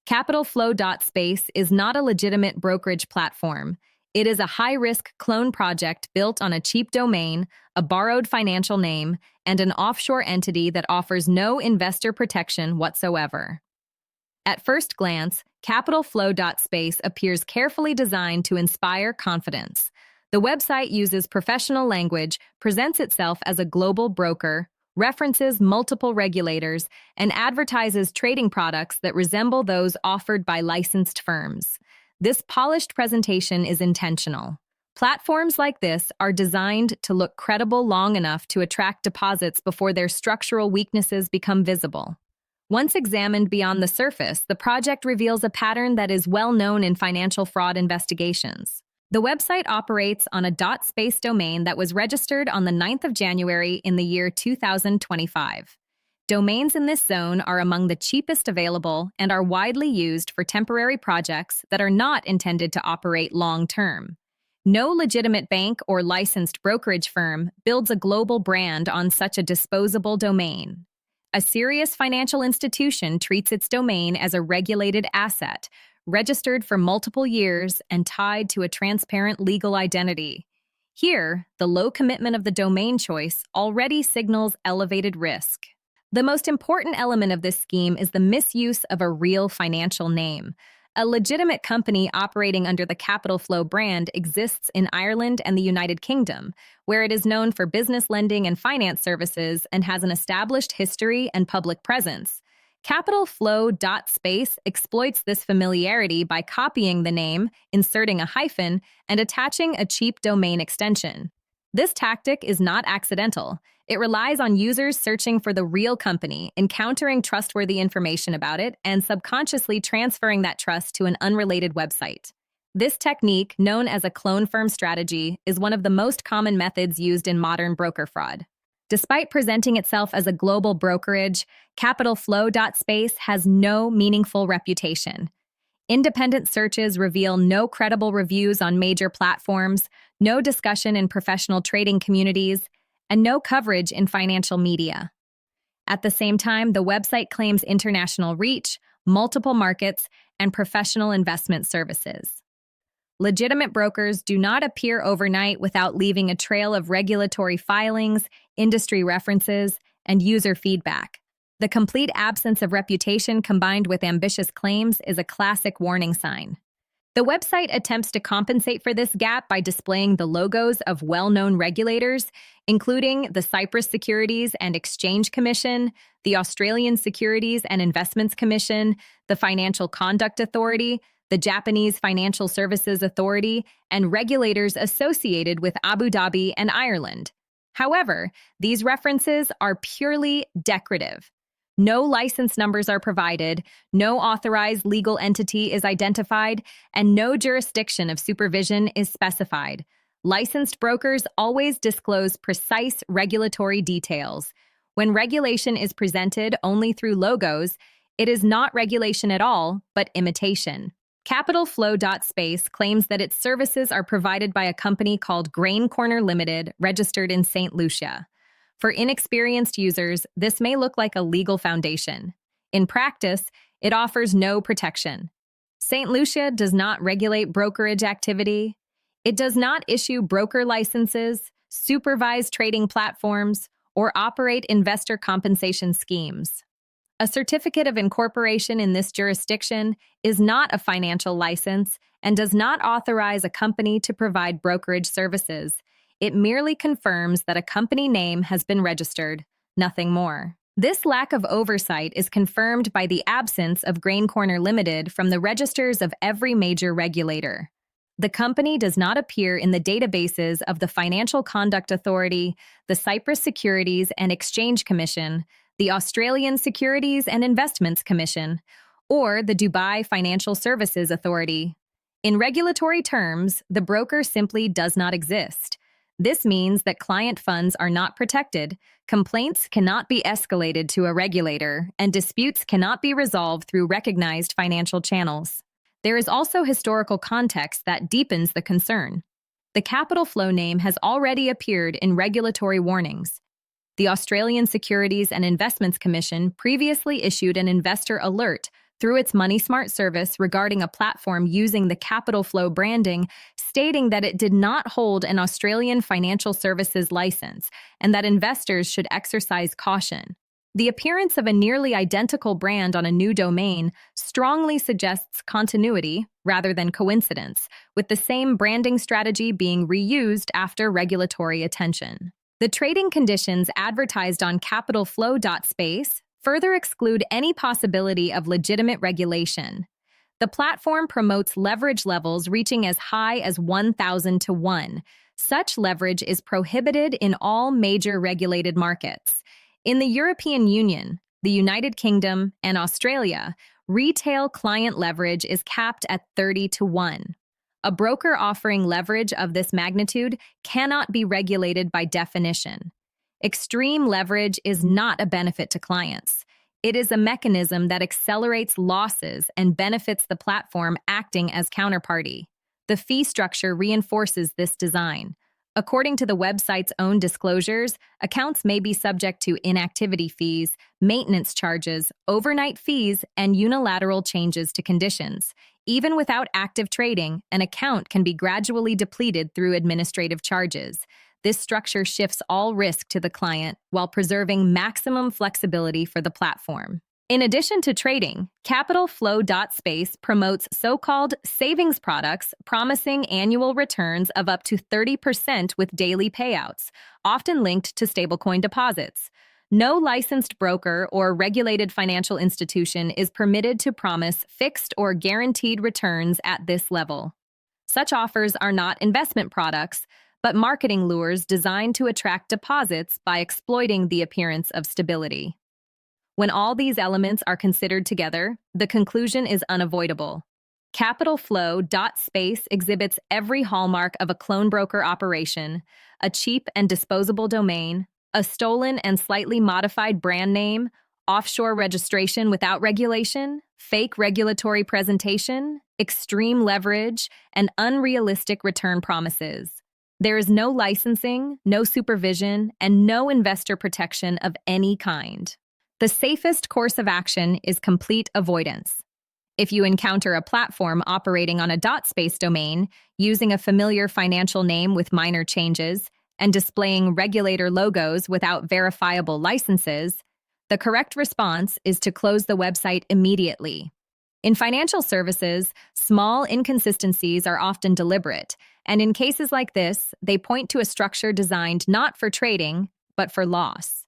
Capital-Flow.space is not a legitimate brokerage platform. It is a high-risk clone project built on a cheap domain, a borrowed financial name, and an offshore entity that offers no investor protection whatsoever. At first glance, Capital-Flow.space appears carefully designed to inspire confidence. The website uses professional language, presents itself as a global broker, references multiple regulators, and advertises trading products that resemble those offered by licensed firms. This polished presentation is intentional. Platforms like this are designed to look credible long enough to attract deposits before their structural weaknesses become visible. Once examined beyond the surface, the project reveals a pattern that is well known in financial fraud investigations. The website operates on a .space domain that was registered on the 9th of January in the year 2025. Domains in this zone are among the cheapest available and are widely used for temporary projects that are not intended to operate long-term. No legitimate bank or licensed brokerage firm builds a global brand on such a disposable domain. A serious financial institution treats its domain as a regulated asset, registered for multiple years and tied to a transparent legal identity. Here, the low commitment of the domain choice already signals elevated risk. The most important element of this scheme is the misuse of a real financial name. A legitimate company operating under the Capital-Flow brand exists in Ireland and the United Kingdom, where it is known for business lending and finance services and has an established history and public presence. Capital-Flow.space exploits this familiarity by copying the name, inserting a hyphen, and attaching a cheap domain extension. This tactic is not accidental. It relies on users searching for the real company, encountering trustworthy information about it, and subconsciously transferring that trust to an unrelated website. This technique, known as a clone firm strategy, is one of the most common methods used in modern broker fraud. Despite presenting itself as a global brokerage, Capital-Flow.space has no meaningful reputation. Independent searches reveal no credible reviews on major platforms, no discussion in professional trading communities, and no coverage in financial media. At the same time, the website claims international reach, multiple markets, and professional investment services. Legitimate brokers do not appear overnight without leaving a trail of regulatory filings, industry references, and user feedback. The complete absence of reputation combined with ambitious claims is a classic warning sign. The website attempts to compensate for this gap by displaying the logos of well-known regulators, including the Cyprus Securities and Exchange Commission, the Australian Securities and Investments Commission, the Financial Conduct Authority, the Japanese Financial Services Authority, and regulators associated with Abu Dhabi and Ireland. However, these references are purely decorative. No license numbers are provided, no authorized legal entity is identified, and no jurisdiction of supervision is specified. Licensed brokers always disclose precise regulatory details. When regulation is presented only through logos, it is not regulation at all, but imitation. Capital-Flow.space claims that its services are provided by a company called Grain Corner Limited, registered in St. Lucia. For inexperienced users, this may look like a legal foundation. In practice, it offers no protection. St. Lucia does not regulate brokerage activity. It does not issue broker licenses, supervise trading platforms, or operate investor compensation schemes. A certificate of incorporation in this jurisdiction is not a financial license and does not authorize a company to provide brokerage services. It merely confirms that a company name has been registered, nothing more. This lack of oversight is confirmed by the absence of Grain Corner Limited from the registers of every major regulator. The company does not appear in the databases of the Financial Conduct Authority, the Cyprus Securities and Exchange Commission, the Australian Securities and Investments Commission, or the Dubai Financial Services Authority. In regulatory terms, the broker simply does not exist. This means that client funds are not protected, complaints cannot be escalated to a regulator, and disputes cannot be resolved through recognized financial channels. There is also historical context that deepens the concern. The Capital-Flow name has already appeared in regulatory warnings. The Australian Securities and Investments Commission previously issued an investor alert through its Money Smart service regarding a platform using the Capital-Flow branding, stating that it did not hold an Australian financial services license and that investors should exercise caution. The appearance of a nearly identical brand on a new domain strongly suggests continuity rather than coincidence, with the same branding strategy being reused after regulatory attention. The trading conditions advertised on Capital-Flow.space further exclude any possibility of legitimate regulation. The platform promotes leverage levels reaching as high as 1,000 to 1. Such leverage is prohibited in all major regulated markets. In the European Union, the United Kingdom, and Australia, retail client leverage is capped at 30 to 1. A broker offering leverage of this magnitude cannot be regulated by definition. Extreme leverage is not a benefit to clients. It is a mechanism that accelerates losses and benefits the platform acting as counterparty. The fee structure reinforces this design. According to the website's own disclosures, accounts may be subject to inactivity fees, maintenance charges, overnight fees, and unilateral changes to conditions. Even without active trading, an account can be gradually depleted through administrative charges. This structure shifts all risk to the client while preserving maximum flexibility for the platform. In addition to trading, Capital-Flow.space promotes so-called savings products promising annual returns of up to 30% with daily payouts, often linked to stablecoin deposits. No licensed broker or regulated financial institution is permitted to promise fixed or guaranteed returns at this level. Such offers are not investment products, but marketing lures designed to attract deposits by exploiting the appearance of stability. When all these elements are considered together, the conclusion is unavoidable. Capital-Flow.space exhibits every hallmark of a clone broker operation: a cheap and disposable domain, a stolen and slightly modified brand name, offshore registration without regulation, fake regulatory presentation, extreme leverage, and unrealistic return promises. There is no licensing, no supervision, and no investor protection of any kind. The safest course of action is complete avoidance. If you encounter a platform operating on a .space domain, using a familiar financial name with minor changes, and displaying regulator logos without verifiable licenses, the correct response is to close the website immediately. In financial services, small inconsistencies are often deliberate, and in cases like this, they point to a structure designed not for trading, but for loss.